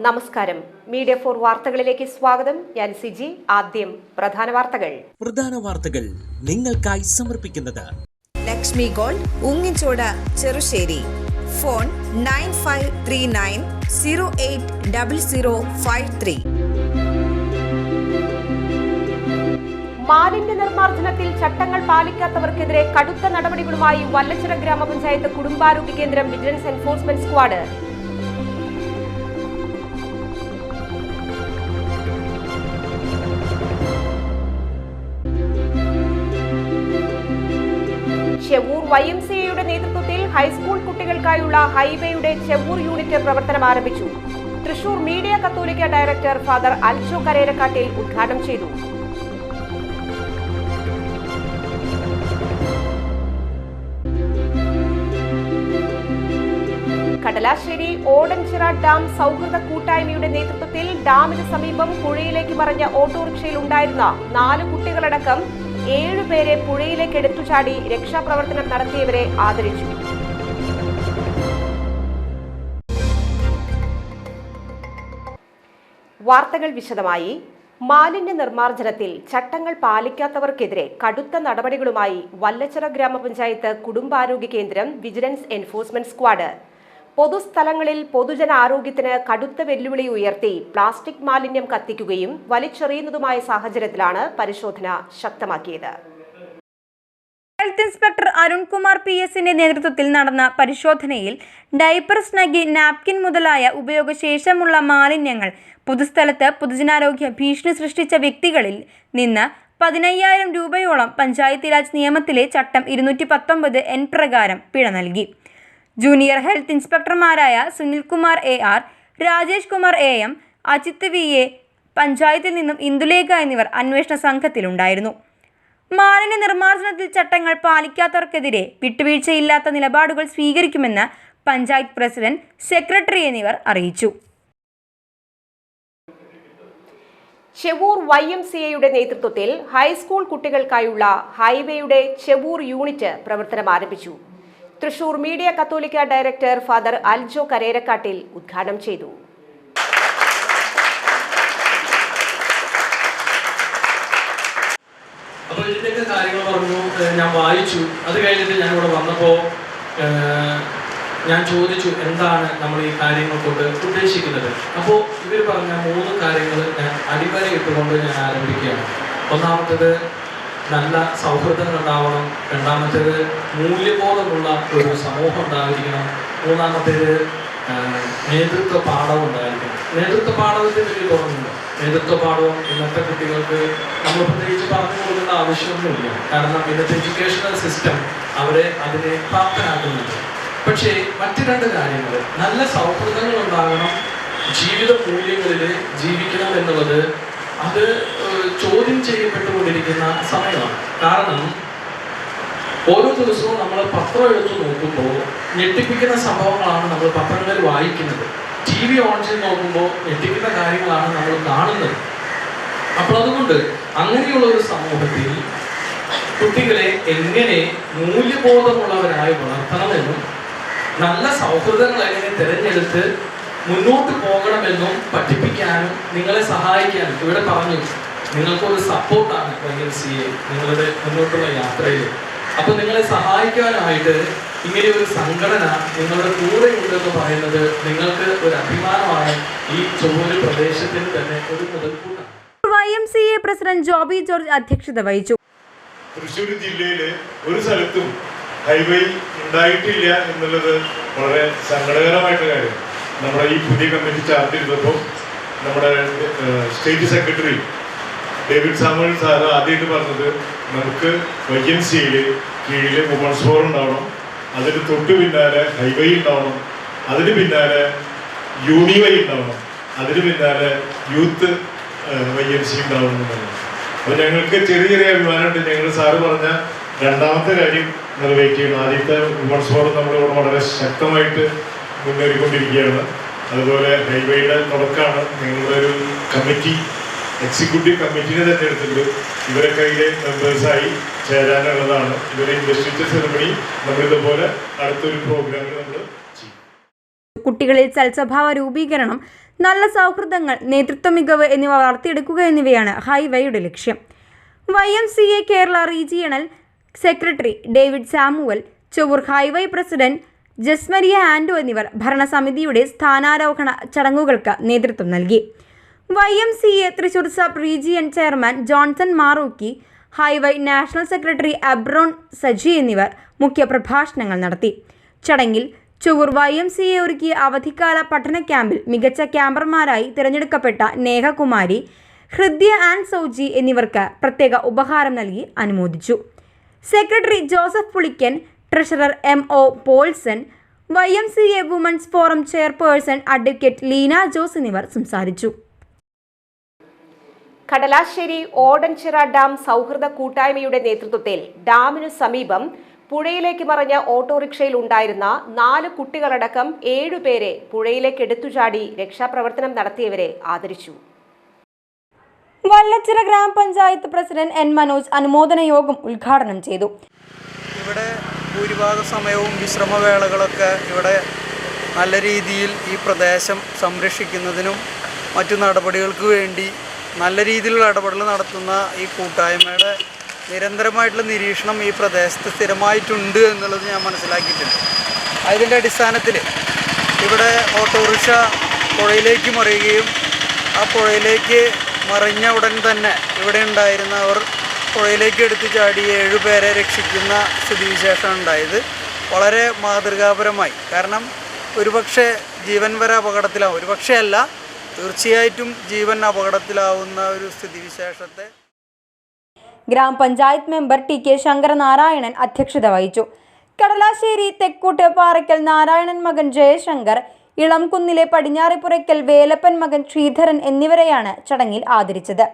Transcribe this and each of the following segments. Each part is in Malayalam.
നമസ്കാരം. മീഡിയ 4 വാർത്തകളിലേക്ക് സ്വാഗതം. ഞാൻ സിജി. ആദ്യം പ്രധാന വാർത്തകൾ നിങ്ങൾക്കായി സമർപ്പിക്കുന്നത് ലക്ഷ്മി ഗോൾഡ്, ഉങ്ങിച്ചോട്, ചെറുശ്ശേരി. ഫോൺ 9539080053. മാലിന്യ നിർമ്മാർജ്ജനത്തിൽ ചട്ടങ്ങൾ പാലിക്കാത്തവർക്കെതിരെ കടുത്ത നടപടികളുമായി വല്ലച്ചിറ ഗ്രാമപഞ്ചായത്ത് കുടുംബാരോഗ്യ കേന്ദ്രം വിജിലൻസ് എൻഫോഴ്സ്മെന്റ് സ്ക്വാഡ്. ചെവൂർ YMCAയുടെ നേതൃത്വത്തിൽ ഹൈസ്കൂൾ കുട്ടികൾക്കായുള്ള ഹൈവേയുടെ ചെവൂർ യൂണിറ്റ് പ്രവർത്തനം ആരംഭിച്ചു. തൃശൂർ മീഡിയ കത്തോലിക്ക ഡയറക്ടർ ഫാദർ അൽജോ കരേരക്കാട്ടിൽ ഉദ്ഘാടനം ചെയ്തു. കടലാശ്ശേരി ഓടൻചിറ ഡാം സൗഹൃദ കൂട്ടായ്മയുടെ നേതൃത്വത്തിൽ ഡാമിന് സമീപം പുഴയിലേക്ക് മറിഞ്ഞ ഓട്ടോറിക്ഷയിൽ ഉണ്ടായിരുന്ന 4 കുട്ടികളടക്കം 7 പേരെ പുഴയിലേക്ക് എടുത്തുചാടി രക്ഷാപ്രവർത്തനം നടത്തിയവരെ ആദരിച്ചു. വാർത്തകൾ വിശദമായി. മാലിന്യ നിർമ്മാർജ്ജനത്തിൽ ചട്ടങ്ങൾ പാലിക്കാത്തവർക്കെതിരെ കടുത്ത നടപടികളുമായി വല്ലച്ചിറ ഗ്രാമപഞ്ചായത്ത് കുടുംബാരോഗ്യ കേന്ദ്രം വിജിലൻസ് എൻഫോഴ്സ്മെന്റ് സ്ക്വാഡ്. പൊതുസ്ഥലങ്ങളിൽ പൊതുജനാരോഗ്യത്തിന് കടുത്ത വെല്ലുവിളി ഉയർത്തി പ്ലാസ്റ്റിക് മാലിന്യം കത്തിക്കുകയും വലിച്ചെറിയുന്നതുമായ സാഹചര്യത്തിലാണ് പരിശോധന ശക്തമാക്കിയത്. ഹെൽത്ത് ഇൻസ്പെക്ടർ അരുൺകുമാർ PS-ന്റെ നേതൃത്വത്തിൽ നടന്ന പരിശോധനയിൽ ഡയപ്പർ, സ്നഗ്ഗി, നാപ്കിൻ മുതലായ ഉപയോഗശേഷമുള്ള മാലിന്യങ്ങൾ പൊതുസ്ഥലത്ത് പൊതുജനാരോഗ്യ ഭീഷണി സൃഷ്ടിച്ച വ്യക്തികളിൽ നിന്ന് 15,000 രൂപയോളം പഞ്ചായത്ത് രാജ് നിയമത്തിലെ ചട്ടം 219N പ്രകാരം പിഴ നൽകി. ജൂനിയർ ഹെൽത്ത് ഇൻസ്പെക്ടർമാരായ Sunilkumar AR, Rajesh Kumar AM, Ajith VA, പഞ്ചായത്തിൽ നിന്നും ഇന്ദുലേഖ എന്നിവർ അന്വേഷണ സംഘത്തിലുണ്ടായിരുന്നു. മാലിന്യ നിർമ്മാർജ്ജനത്തിൽ ചട്ടങ്ങൾ പാലിക്കാത്തവർക്കെതിരെ വിട്ടുവീഴ്ചയില്ലാത്ത നിലപാടുകൾ സ്വീകരിക്കുമെന്ന് പഞ്ചായത്ത് പ്രസിഡന്റ്, സെക്രട്ടറി എന്നിവർ അറിയിച്ചു. ചെവൂർ YMCAയുടെ നേതൃത്വത്തിൽ ഹൈസ്കൂൾ കുട്ടികൾക്കായുള്ള ഹൈവേയുടെ ചെവൂർ യൂണിറ്റ് പ്രവർത്തനം ആരംഭിച്ചു. തൃശൂർ മീഡിയ കത്തോലിക്ക ഡയറക്ടർ ഫാദർ അൽജോ കരേരക്കാട്ടിൽ ഉദ്ഘാടനം ചെയ്തു. അപ്പോൾ ഇതിൻ്റെയൊക്കെ കാര്യങ്ങൾ പറഞ്ഞു, ഞാൻ വായിച്ചു. അത് കഴിഞ്ഞിട്ട് ഞാനിവിടെ വന്നപ്പോൾ ഞാൻ ചോദിച്ചു എന്താണ് നമ്മൾ ഈ കാര്യങ്ങൾ കൊണ്ട് ഉദ്ദേശിക്കുന്നത്. അപ്പോൾ ഇവർ പറഞ്ഞ 3 കാര്യങ്ങൾ ഞാൻ അടിവരയിട്ടുകൊണ്ട് ഞാൻ ആരംഭിക്കുകയാണ്. ഒന്നാമത്തേത് നല്ല സൗഹൃദങ്ങൾ ഉണ്ടാവണം. രണ്ടാമത്തേത് മൂല്യബോധമുള്ള ഒരു സമൂഹം ഉണ്ടായിരിക്കണം. മൂന്നാമത്തേത് നേതൃത്വ പാഠവും ഉണ്ടായിരിക്കണം. നേതൃത്വ പാഠത്തിന് വലിയ കുറവുണ്ട്. നേതൃത്വ പാഠവും ഇന്നത്തെ കുട്ടികൾക്ക് നമ്മൾ പ്രത്യേകിച്ച് പറഞ്ഞു കൊടുക്കേണ്ട ആവശ്യമൊന്നുമില്ല. കാരണം ഇന്നത്തെ എഡ്യൂക്കേഷണൽ സിസ്റ്റം അവരെ അതിനെ പ്രാപ്തരാക്കുന്നുണ്ട്. പക്ഷേ മറ്റു 2 കാര്യങ്ങൾ, നല്ല സൗഹൃദങ്ങൾ ഉണ്ടാകണം, ജീവിത മൂല്യങ്ങളിൽ ജീവിക്കണം എന്നുള്ളത് അത് ചോദ്യം ചെയ്യപ്പെട്ടുകൊണ്ടിരിക്കുന്ന സമയമാണ്. കാരണം ഓരോ ദിവസവും നമ്മൾ പത്രം എടുത്ത് നോക്കുമ്പോൾ ഞെട്ടിപ്പിക്കുന്ന സംഭവങ്ങളാണ് നമ്മൾ പത്രങ്ങളിൽ വായിക്കുന്നത്. TV ഓൺ ചെയ്ത് നോക്കുമ്പോൾ ഞെട്ടിക്കുന്ന കാര്യങ്ങളാണ് നമ്മൾ കാണുന്നത്. അപ്പോൾ അതുകൊണ്ട് അങ്ങനെയുള്ള ഒരു സമൂഹത്തിൽ കുട്ടികളെ എങ്ങനെ മൂല്യബോധമുള്ളവരായി വളർത്തണമെന്നും നല്ല സൗഹൃദങ്ങൾ എങ്ങനെ തിരഞ്ഞെടുത്ത് മുന്നോട്ട് പോകണമെന്നും പഠിപ്പിക്കാനും നിങ്ങളെ സഹായിക്കാനും ഇവിടെ പറഞ്ഞു. നിങ്ങൾക്കൊരു സപ്പോർട്ടാണ് YMCA നിങ്ങളുടെ മുന്നോട്ടുള്ള യാത്രയിൽ. അപ്പോൾ നിങ്ങളെ സഹായിക്കാനായിട്ട് ഇങ്ങനെ ഒരു സംഘടന നിങ്ങളുടെ കൂടെ ഉണ്ടെന്ന് പറയുന്നത് നിങ്ങൾക്ക് ഒരു അഭിമാനമാണ്. ഈ ചൊവ്വൂർ പ്രദേശത്തിന് തന്നെ ഒരു മുതൽക്കൂട്ടാണ്. YMCA പ്രസിഡന്റ് ജോബി ജോർജ് അധ്യക്ഷത വഹിച്ചു. തൃശ്ശൂർ ജില്ലയിലെ ഒരു സ്ഥലത്തും ഹൈവേ ഉണ്ടായിട്ടില്ല എന്നുള്ളത് വളരെ സങ്കടകരമായിട്ടുള്ള കാര്യം. നമ്മുടെ ഈ പുതിയ കമ്മിറ്റി ചാർജ് ചെയ്തപ്പോൾ നമ്മുടെ state secretary David Samuel sir ആദ്യമായിട്ട് പറഞ്ഞത് നമുക്ക് YMCA കീഴിൽ വുമൺസ് ഫോറം ഉണ്ടാവണം, അതിന് തൊട്ട് പിന്നാലെ ഹൈവേ ഉണ്ടാവണം, അതിന് പിന്നാലെ യൂണിവൈ ഉണ്ടാവണം, അതിന് പിന്നാലെ യൂത്ത് YMCA ഉണ്ടാവണം എന്നുള്ളത്. അപ്പോൾ ഞങ്ങൾക്ക് ചെറിയ ചെറിയ അഭിമാനമുണ്ട്. ഞങ്ങൾ സാറ് പറഞ്ഞ 2ാമത്തെ കാര്യം നിറവേറ്റിയാണ്. ആദ്യത്തെ വുമൺസ് ഫോറം നമ്മളിവിടെ വളരെ ശക്തമായിട്ട് മുന്നേറിക്കൊണ്ടിരിക്കുകയാണ്. അതുപോലെ ഹൈവേയുടെ തുടക്കമാണ്. നിങ്ങളുടെ ഒരു കമ്മിറ്റി, എക്സിക്യൂട്ടീവ് കമ്മിറ്റിനെ തന്നെ എടുത്തിട്ട് ഇവരെ കയ്യിലെ മെമ്പേഴ്സായി ചേരാനുള്ളതാണ്. ഇവരെ ഇൻവെസ്റ്റിച്ചർ സെറമണി നമ്മളിതുപോലെ അടുത്തൊരു പ്രോഗ്രാമിൽ നമ്മൾ ചെയ്യും. കുട്ടികളിൽ സൽസ്വഭാവ രൂപീകരണം, നല്ല സൗഹൃദങ്ങൾ, നേതൃത്വ മികവ് എന്നിവ വളർത്തിയെടുക്കുക എന്നിവയാണ് ഹൈവയുടെ ലക്ഷ്യം. YMCA Kerala regional secretary David Samuel, Chovvur highway president Jasmaria Ando എന്നിവർ ഭരണസമിതിയുടെ സ്ഥാനാരോഹണ ചടങ്ങുകൾക്ക് നേതൃത്വം നൽകി. YMCA Thrissur sub region chairman Johnson Marookki, highway national secretary Abron Saji എന്നിവർ മുഖ്യപ്രഭാഷണങ്ങൾ നടത്തി. ചടങ്ങിൽ ചൊവ്വൂർ YMCA ഒരുക്കിയ അവധിക്കാല പഠന ക്യാമ്പിൽ മികച്ച ക്യാമ്പർമാരായി തിരഞ്ഞെടുക്കപ്പെട്ട നേഹകുമാരി, ഹൃദ്യ ആൻഡ് സൗജി എന്നിവർക്ക് പ്രത്യേക ഉപഹാരം നൽകി അനുമോദിച്ചു. Secretary Joseph Pulickan, treasurer MO Paulson, YMCA women's forum chairperson advocate Leena Jose എന്നിവർ സംസാരിച്ചു. കടലാശ്ശേരി ഓടൻചിറ ഡാം സൗഹൃദ കൂട്ടായ്മയുടെ നേതൃത്വത്തിൽ ഡാമിനു സമീപം പുഴയിലേക്ക് മറിഞ്ഞ ഓട്ടോറിക്ഷയിൽ ഉണ്ടായിരുന്ന 4 കുട്ടികളടക്കം 7 പേരെ പുഴയിലേക്ക് എടുത്തുചാടി രക്ഷാപ്രവർത്തനം നടത്തിയവരെ ആദരിച്ചു. വല്ലച്ചിറ ഗ്രാമപഞ്ചായത്ത് പ്രസിഡന്റ് N മനോജ് അനുമോദന യോഗം ഉദ്ഘാടനം ചെയ്തു. ഇവിടെ ഭൂരിഭാഗ സമയവും വിശ്രമവേളകളൊക്കെ ഇവിടെ നല്ല രീതിയിൽ ഈ പ്രദേശം സംരക്ഷിക്കുന്നതിനും മറ്റു നടപടികൾക്ക് വേണ്ടി നല്ല രീതിയിലുള്ള ഇടപെടൽ നടത്തുന്ന ഈ കൂട്ടായ്മയുടെ നിരന്തരമായിട്ടുള്ള നിരീക്ഷണം ഈ പ്രദേശത്ത് സ്ഥിരമായിട്ടുണ്ട് എന്നുള്ളത് ഞാൻ മനസ്സിലാക്കിയിട്ടുണ്ട്. അതിൻ്റെ അടിസ്ഥാനത്തിൽ ഇവിടെ ഓട്ടോറിക്ഷ പുഴയിലേക്ക് മറിയുകയും ആ പുഴയിലേക്ക് മറിഞ്ഞ ഉടൻ തന്നെ ഇവിടെ ഉണ്ടായിരുന്നവർ പുഴയിലേക്ക് എടുത്തു ചാടി 7 പേരെ രക്ഷിക്കുന്ന സ്ഥിതിവിശേഷം ഉണ്ടായത് വളരെ മാതൃകാപരമായി. കാരണം ഒരുപക്ഷെ ജീവൻ വരെ അപകടത്തിലാവും, ഒരുപക്ഷെ അല്ല തീർച്ചയായിട്ടും ജീവൻ അപകടത്തിലാവുന്ന ഒരു സ്ഥിതിവിശേഷത്തെ ഗ്രാമപഞ്ചായത്ത് മെമ്പർ TK ശങ്കരനാരായണൻ അധ്യക്ഷത വഹിച്ചു. കടലാശ്ശേരി തെക്കൂട്ട് പാറയ്ക്കൽ നാരായണൻ മകൻ ജയശങ്കർ, ഇളംകുന്നിലെ പടിഞ്ഞാറേപ്പുറയ്ക്കൽ വേലപ്പൻ മകൻ ശ്രീധരൻ എന്നിവരെയാണ് ചടങ്ങിൽ ആദരിച്ചത്.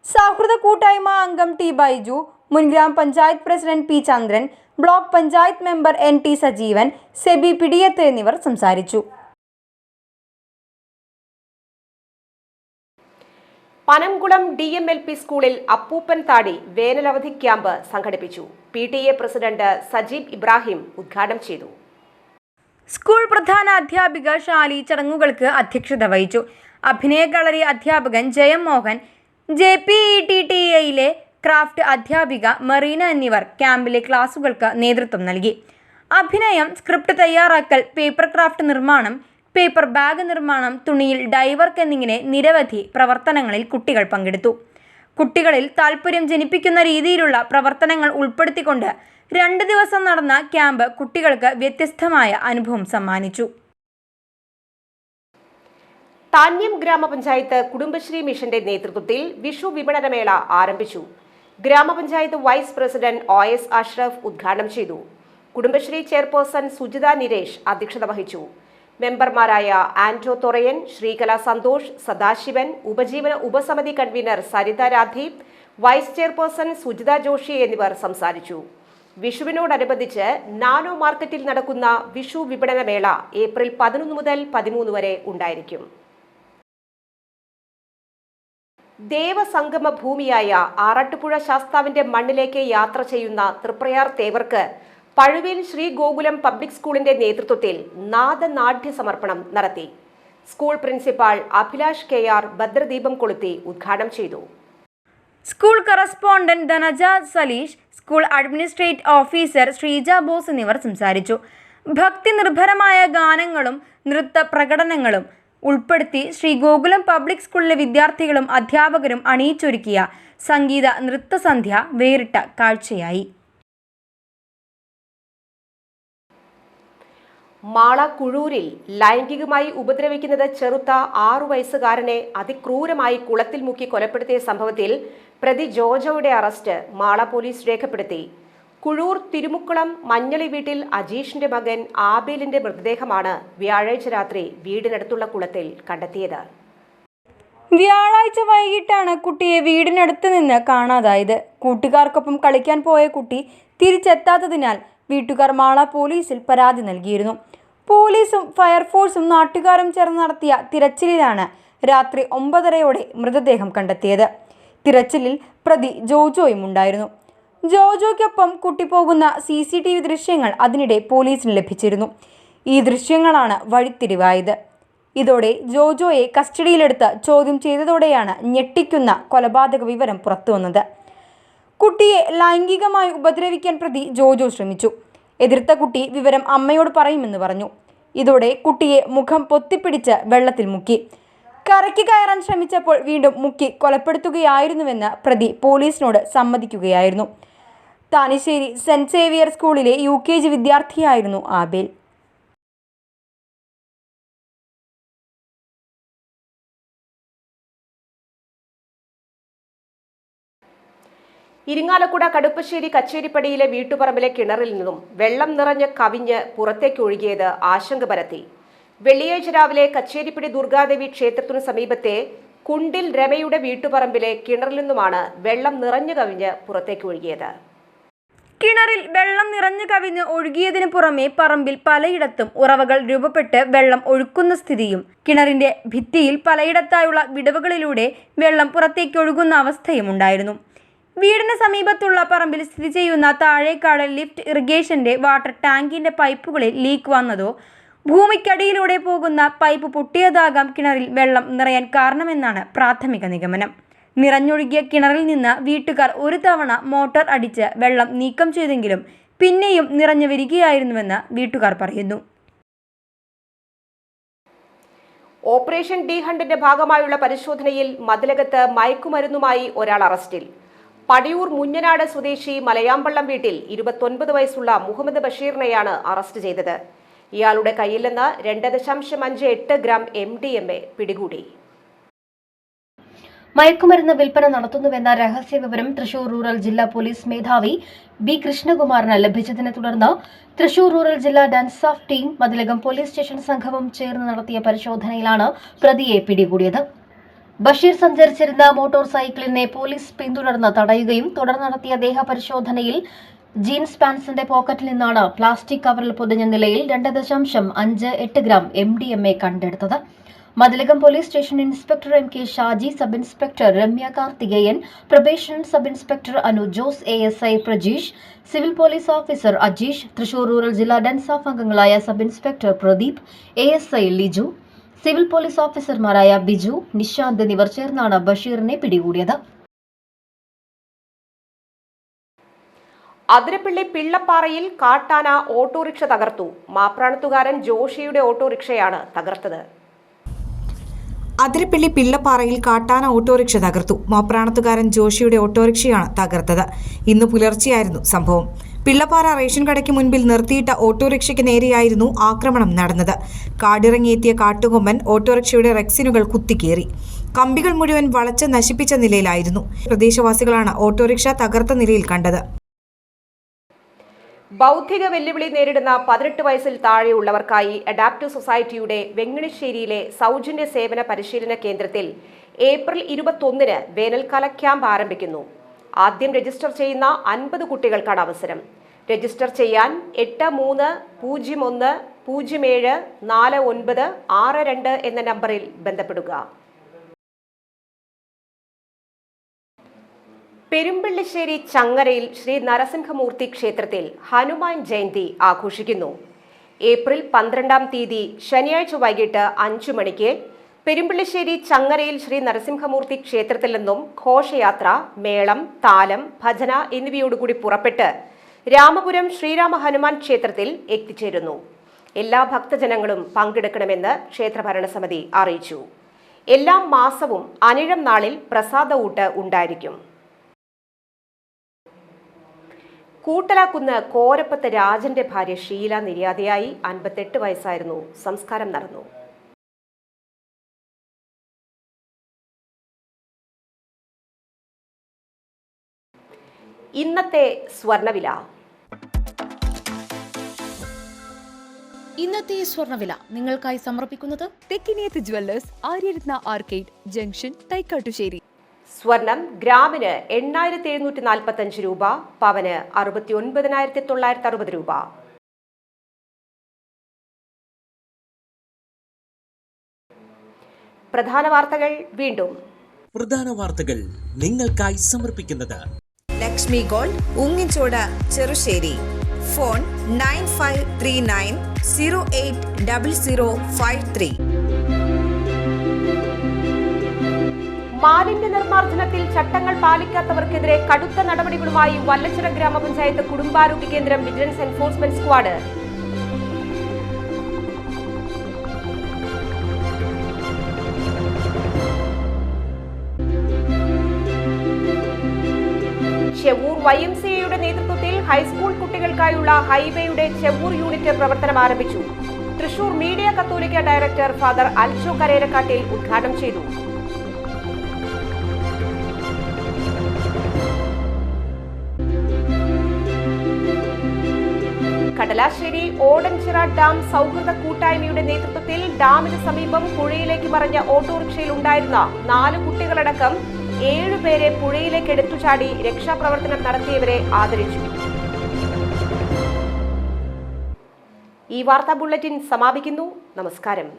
സൗഹൃദ കൂട്ടായ്മ അംഗം T ബൈജു, മുൻ grama panchayat president P Chandran, block panchayat member NT Sajeevan, Seby Pidiyath എന്നിവർ സംസാരിച്ചു. പനംകുളം DMLP സ്കൂളിൽ അപ്പൂപ്പൻ താടി വേനലവധി ക്യാമ്പ് സംഘടിപ്പിച്ചു. PTA പ്രസിഡന്റ് സജീബ് ഇബ്രാഹിം ഉദ്ഘാടനം ചെയ്തു. സ്കൂൾ പ്രധാന അധ്യാപിക ഷാലി ചടങ്ങുകൾക്ക് അധ്യക്ഷത വഹിച്ചു. അഭിനയ കളരി അധ്യാപകൻ ജയം മോഹൻ, JPETTAയിലെ ക്രാഫ്റ്റ് അധ്യാപിക മറീന എന്നിവർ ക്യാമ്പിലെ ക്ലാസുകൾക്ക് നേതൃത്വം നൽകി. അഭിനയം, സ്ക്രിപ്റ്റ് തയ്യാറാക്കൽ, പേപ്പർ ക്രാഫ്റ്റ് നിർമ്മാണം, പേപ്പർ ബാഗ് നിർമ്മാണം, തുണിയിൽ ഡൈവർക്ക് എന്നിങ്ങനെ നിരവധി പ്രവർത്തനങ്ങളിൽ കുട്ടികൾ പങ്കെടുത്തു. കുട്ടികളിൽ താൽപ്പര്യം ജനിപ്പിക്കുന്ന രീതിയിലുള്ള പ്രവർത്തനങ്ങൾ ഉൾപ്പെടുത്തിക്കൊണ്ട് 2 ദിവസം നടന്ന ക്യാമ്പ് കുട്ടികൾക്ക് വ്യത്യസ്തമായ അനുഭവം സമ്മാനിച്ചു. താന്യം ഗ്രാമപഞ്ചായത്ത് കുടുംബശ്രീ മിഷന്റെ നേതൃത്വത്തിൽ വിഷു വിപണനമേള ആരംഭിച്ചു. ഗ്രാമപഞ്ചായത്ത് വൈസ് പ്രസിഡന്റ് OS അഷ്റഫ് ഉദ്ഘാടനം ചെയ്തു. കുടുംബശ്രീ ചെയർപേഴ്സൺ സുജിത നിരേഷ് അധ്യക്ഷത വഹിച്ചു. മെമ്പർമാരായ ആന്റോ തൊറയൻ, ശ്രീകല സന്തോഷ്, സദാശിവൻ, ഉപജീവന ഉപസമിതി convener Saritha Radheep, vice chairperson Sujitha Joshi എന്നിവർ സംസാരിച്ചു. വിഷുവിനോടനുബന്ധിച്ച് നാനോ മാർക്കറ്റിൽ നടക്കുന്ന വിഷു വിപണനമേള ഏപ്രിൽ 11 മുതൽ 13 വരെ ഉണ്ടായിരിക്കും. ദേവസംഗമ ഭൂമിയായ ആറാട്ടുപുഴ ശാസ്താവിന്റെ മണ്ണിലേക്ക് യാത്ര ചെയ്യുന്ന തൃപ്രയാർ തേവർക്ക് പഴുവേൽ ശ്രീ ഗോകുലം പബ്ലിക് സ്കൂളിന്റെ നേതൃത്വത്തിൽ നാദനാട്യ സമർപ്പണം നടത്തി. സ്കൂൾ പ്രിൻസിപ്പാൾ അഭിലാഷ് KR ഭദ്രദീപം കൊളുത്തി ഉദ്ഘാടനം ചെയ്തു. School correspondent Dhanaja Saleesh, school administrative officer Sreeja Bose എന്നിവർ സംസാരിച്ചു. ഭക്തി നിർഭരമായ ഗാനങ്ങളും നൃത്ത പ്രകടനങ്ങളും ഉൾപ്പെടുത്തി ശ്രീ ഗോകുലം പബ്ലിക് സ്കൂളിലെ വിദ്യാർത്ഥികളും അധ്യാപകരും അണിയിച്ചൊരുക്കിയ സംഗീത നൃത്തസന്ധ്യ വേറിട്ട കാഴ്ചയായി. മാള കുഴൂരിൽ ലൈംഗികമായി ഉപദ്രവിക്കുന്നത് ചെറുത്ത 6 വയസ്സുകാരനെ അതിക്രൂരമായി കുളത്തിൽ മുക്കി കൊലപ്പെടുത്തിയ സംഭവത്തിൽ പ്രതി ജോജോയുടെ അറസ്റ്റ് മാള പോലീസ് രേഖപ്പെടുത്തി. കുഴൂർ തിരുമുക്കുളം മഞ്ഞളി വീട്ടിൽ അജീഷിന്റെ മകൻ ആബേലിന്റെ മൃതദേഹമാണ് വ്യാഴാഴ്ച രാത്രി വീടിനടുത്തുള്ള കുളത്തിൽ കണ്ടെത്തിയത്. വ്യാഴാഴ്ച വൈകിട്ടാണ് കുട്ടിയെ വീടിനടുത്ത് നിന്ന് കാണാതായത്. കൂട്ടുകാർക്കൊപ്പം കളിക്കാൻ പോയ കുട്ടി തിരിച്ചെത്താത്തതിനാൽ വീട്ടുകാർ മാള പോലീസിൽ പരാതി നൽകിയിരുന്നു. പോലീസും ഫയർഫോഴ്സും നാട്ടുകാരും ചേർന്ന് നടത്തിയ തിരച്ചിലിലാണ് രാത്രി 9:30 മൃതദേഹം കണ്ടെത്തിയത്. തിരച്ചിലിൽ പ്രതി ജോജോയും ഉണ്ടായിരുന്നു. ജോജോയ്ക്കൊപ്പം കുട്ടി പോകുന്ന CCTV ദൃശ്യങ്ങൾ അതിനിടെ പോലീസിന് ലഭിച്ചിരുന്നു. ഈ ദൃശ്യങ്ങളാണ് വഴിത്തിരിവായത്. ഇതോടെ ജോജോയെ കസ്റ്റഡിയിലെടുത്ത് ചോദ്യം ചെയ്തതോടെയാണ് ഞെട്ടിക്കുന്ന കൊലപാതക വിവരം പുറത്തുവന്നത്. കുട്ടിയെ ലൈംഗികമായി ഉപദ്രവിക്കാൻ പ്രതി ജോജോ ശ്രമിച്ചു. എതിർത്ത കുട്ടി വിവരം അമ്മയോട് പറയുമെന്ന് പറഞ്ഞു. ഇതോടെ കുട്ടിയെ മുഖം പൊത്തിപ്പിടിച്ച് വെള്ളത്തിൽ മുക്കി. കരയ്ക്ക് കയറാൻ ശ്രമിച്ചപ്പോൾ വീണ്ടും മുക്കി കൊലപ്പെടുത്തുകയായിരുന്നുവെന്ന് പ്രതി പോലീസിനോട് സമ്മതിക്കുകയായിരുന്നു. താനിശ്ശേരി സെന്റ് സേവിയർ സ്കൂളിലെ UKG വിദ്യാർത്ഥിയായിരുന്നു ആബേൽ. ഇരിങ്ങാലക്കുട കടുപ്പശ്ശേരി കച്ചേരിപ്പടിയിലെ വീട്ടുപറമ്പിലെ കിണറിൽ നിന്നും വെള്ളം നിറഞ്ഞ് കവിഞ്ഞ് പുറത്തേക്ക് ഒഴുകിയത് ആശങ്ക പരത്തി. വെള്ളിയാഴ്ച രാവിലെ കച്ചേരിപ്പടി ദുർഗാദേവി ക്ഷേത്രത്തിനു സമീപത്തെ കുണ്ടിൽ രമയുടെ വീട്ടുപറമ്പിലെ കിണറിൽ നിന്നുമാണ് വെള്ളം നിറഞ്ഞു കവിഞ്ഞ് പുറത്തേക്ക് ഒഴുകിയത്. കിണറിൽ വെള്ളം നിറഞ്ഞു കവിഞ്ഞ് ഒഴുകിയതിനു പുറമെ പറമ്പിൽ പലയിടത്തും ഉറവകൾ രൂപപ്പെട്ട് വെള്ളം ഒഴുക്കുന്ന സ്ഥിതിയും കിണറിന്റെ ഭിത്തിയിൽ പലയിടത്തായുള്ള വിടവുകളിലൂടെ വെള്ളം പുറത്തേക്ക് ഒഴുകുന്ന അവസ്ഥയും ഉണ്ടായിരുന്നു. വീടിന് സമീപത്തുള്ള പറമ്പിൽ സ്ഥിതി ചെയ്യുന്ന താഴേക്കാട് ലിഫ്റ്റ് ഇറിഗേഷന്റെ വാട്ടർ ടാങ്കിന്റെ പൈപ്പുകളിൽ ലീക്ക് വന്നതോ ഭൂമിക്കടിയിലൂടെ പോകുന്ന പൈപ്പ് പൊട്ടിയതാകാം കിണറിൽ വെള്ളം നിറയാൻ കാരണമെന്നാണ് പ്രാഥമിക നിഗമനം. നിറഞ്ഞൊഴുകിയ കിണറിൽ നിന്ന് വീട്ടുകാർ ഒരു തവണ മോട്ടോർ അടിച്ച് വെള്ളം നീക്കം ചെയ്തെങ്കിലും പിന്നെയും നിറഞ്ഞു വരികയായിരുന്നുവെന്ന് വീട്ടുകാർ പറയുന്നു. ഓപ്പറേഷൻ ഡി ഹണ്ടിന്റെ ഭാഗമായുള്ള പരിശോധനയിൽ മതിലകത്ത് മയക്കുമരുന്നുമായി ഒരാൾ അറസ്റ്റിൽ. പടിയൂർ മുഞ്ഞനാട് സ്വദേശി മലയാമ്പള്ളം വീട്ടിൽ 29 വയസ്സുള്ള മുഹമ്മദ് ബഷീറിനെയാണ് അറസ്റ്റ് ചെയ്തത്. ഇയാളുടെ കയ്യിൽ നിന്ന് 2.58 ഗ്രാം MDMA പിടികൂടി. മയക്കുമരുന്ന് വിൽപ്പന നടത്തുന്നുവെന്ന രഹസ്യവിവരം തൃശൂർ റൂറൽ ജില്ലാ പോലീസ് മേധാവി B. കൃഷ്ണകുമാറിന് ലഭിച്ചതിനെ തുടർന്ന് തൃശൂർ റൂറൽ ജില്ലാ dance of team Mathilakam police station സംഘവും ചേർന്ന് നടത്തിയ പരിശോധനയിലാണ് പ്രതിയെ പിടികൂടിയത്. ബഷീർ സഞ്ചരിച്ചിരുന്ന മോട്ടോർ സൈക്കിളിനെ പോലീസ് പിന്തുടർന്ന് തടയുകയും തുടർന്ന് നടത്തിയ ദേഹപരിശോധനയിൽ ജീൻസ് പാൻസിന്റെ പോക്കറ്റിൽ നിന്നാണ് പ്ലാസ്റ്റിക് കവറിൽ പൊതിഞ്ഞ നിലയിൽ 2.58 ഗ്രാം MDMA കണ്ടെടുത്തത്. Mathilakam police station inspector MK Shaji, sub inspector Ramya Karthikeyan, probation sub inspector Anu Jose, ASI Prajeesh, civil police officer Ajeesh, Thrissur rural ജില്ലാ ഡാൻസ് ഓഫ് അംഗങ്ങളായ sub inspector Pradeep, ASI Liju, civil police ഓഫീസർമാരായ ബിജു, നിശാന്ത് എന്നിവർ ചേർന്നാണ് ബഷീറിനെ പിടികൂടിയത്. അതിരപ്പള്ളി പിള്ളപ്പാറയിൽ കാട്ടാന ഓട്ടോറിക്ഷ തകർത്തു. മാപ്രാണത്തുകാരൻ ജോഷിയുടെ ഓട്ടോറിക്ഷയാണ് തകർത്തത്. അതിരപ്പള്ളി പിള്ളപ്പാറയിൽ കാട്ടാന ഓട്ടോറിക്ഷ തകർത്തു. മാപ്രാണത്തുകാരൻ ജോഷിയുടെ ഓട്ടോറിക്ഷയാണ് തകർത്തത്. ഇന്ന് പുലർച്ചെയായിരുന്നു സംഭവം. പിള്ളപ്പാറ റേഷൻ കടയ്ക്ക് മുൻപിൽ നിർത്തിയിട്ട ഓട്ടോറിക്ഷയ്ക്ക് നേരെയായിരുന്നു ആക്രമണം നടന്നത്. കാടിറങ്ങിയെത്തിയ കാട്ടുകൊമ്പൻ ഓട്ടോറിക്ഷയുടെ റെക്സിനുകൾ കുത്തിക്കേറി. കമ്പികൾ മുഴുവൻ വളച്ച് നശിപ്പിച്ച നിലയിലായിരുന്നു. പ്രദേശവാസികളാണ് ഓട്ടോറിക്ഷ തകർത്ത നിലയിൽ കണ്ടത്. ബൗദ്ധിക വെല്ലുവിളി നേരിടുന്ന 18 വയസ്സിൽ താഴെയുള്ളവർക്കായി അഡാപ്റ്റീവ് സൊസൈറ്റിയുടെ വെങ്ങണിശ്ശേരിയിലെ സൗജന്യ സേവന പരിശീലന കേന്ദ്രത്തിൽ ഏപ്രിൽ 21-ന് വേനൽക്കാല ക്യാമ്പ് ആരംഭിക്കുന്നു. ആദ്യം രജിസ്റ്റർ ചെയ്യുന്ന 50 കുട്ടികൾക്കാണ് അവസരം. രജിസ്റ്റർ ചെയ്യാൻ 83074962 എന്ന നമ്പറിൽ ബന്ധപ്പെടുക. പെരുമ്പള്ളിശ്ശേരി ചങ്ങരയിൽ ശ്രീ നരസിംഹമൂർത്തി ക്ഷേത്രത്തിൽ ഹനുമാൻ ജയന്തി ആഘോഷിക്കുന്നു. ഏപ്രിൽ 12-ാം തീയതി ശനിയാഴ്ച വൈകിട്ട് 5 മണിക്ക് പെരുമ്പള്ളിശ്ശേരി ചങ്ങരയിൽ ശ്രീ നരസിംഹമൂർത്തി ക്ഷേത്രത്തിൽ നിന്നും ഘോഷയാത്ര, മേളം, താലം, ഭജന എന്നിവയോടുകൂടി പുറപ്പെട്ട് രാമപുരം ശ്രീരാമ ഹനുമാൻ ക്ഷേത്രത്തിൽ എത്തിച്ചേരുന്നു. എല്ലാ ഭക്തജനങ്ങളും പങ്കെടുക്കണമെന്ന് ക്ഷേത്ര ഭരണസമിതി അറിയിച്ചു. എല്ലാ മാസവും അനിഴം നാളിൽ പ്രസാദ ഊട്ട് ഉണ്ടായിരിക്കും. കൂട്ടലാക്കുന്ന് കോരപ്പത്ത് രാജന്റെ ഭാര്യ ഷീല നിര്യാതയായി. 58 വയസ്സായിരുന്നു. സംസ്കാരം നടന്നു. ഇന്നത്തെ സ്വർണ്ണവില. ഇന്നത്തെ സ്വർണ്ണവില നിങ്ങൾക്കായി സമർപ്പിക്കുന്നത് Thekkiniyath jewellers, Aryaratna arcade junction, Thaikkattussery. സ്വർണം ഗ്രാമിന് 8745 രൂപ, പവന് 69,960 രൂപ. പ്രധാന വാർത്തകൾ വീണ്ടും. പ്രധാന വാർത്തകൾ നിങ്ങൾക്കായി സമർപ്പിക്കുന്നത് ലക്ഷ്മി ഗോൾഡ്, ഉങ്ങിച്ചോട, ചെറുശ്ശേരി. ഫോൺ 9539080053. മാലിന്യ നിർമ്മാർജ്ജനത്തിൽ ചട്ടങ്ങൾ പാലിക്കാത്തവർക്കെതിരെ കടുത്ത നടപടികളുമായി വല്ലച്ചിറ ഗ്രാമപഞ്ചായത്ത് കുടുംബാരോഗ്യ കേന്ദ്രം വിജിലൻസ് എൻഫോഴ്സ്മെന്റ് സ്ക്വാഡ്. ചെവൂർ YMCAയുടെ നേതൃത്വത്തിൽ ഹൈസ്കൂൾ കുട്ടികൾക്കായുള്ള ഹൈവേയുടെ ചെവൂർ യൂണിറ്റ് പ്രവർത്തനം ആരംഭിച്ചു. തൃശൂർ മീഡിയ കത്തോലിക്ക ഡയറക്ടർ ഫാദർ അൽച്ചോ കരേരക്കാട്ടിൽ ഉദ്ഘാടനം ചെയ്തു. കടലാശ്ശേരി ഓടൻചിറ ഡാം സൗഹൃദ കൂട്ടായ്മയുടെ നേതൃത്വത്തിൽ ഡാമിന് സമീപം പുഴയിലേക്ക് മറിഞ്ഞ ഓട്ടോറിക്ഷയിൽ ഉണ്ടായിരുന്ന 4 കുട്ടികളടക്കം 7 പേരെ പുഴയിലേക്ക് എടുത്തുചാടി രക്ഷാപ്രവർത്തനം നടത്തിയവരെ ആദരിച്ചു. ഈ വാർത്താ ബുള്ളറ്റിൻ സമാപിക്കുന്നു. നമസ്കാരം.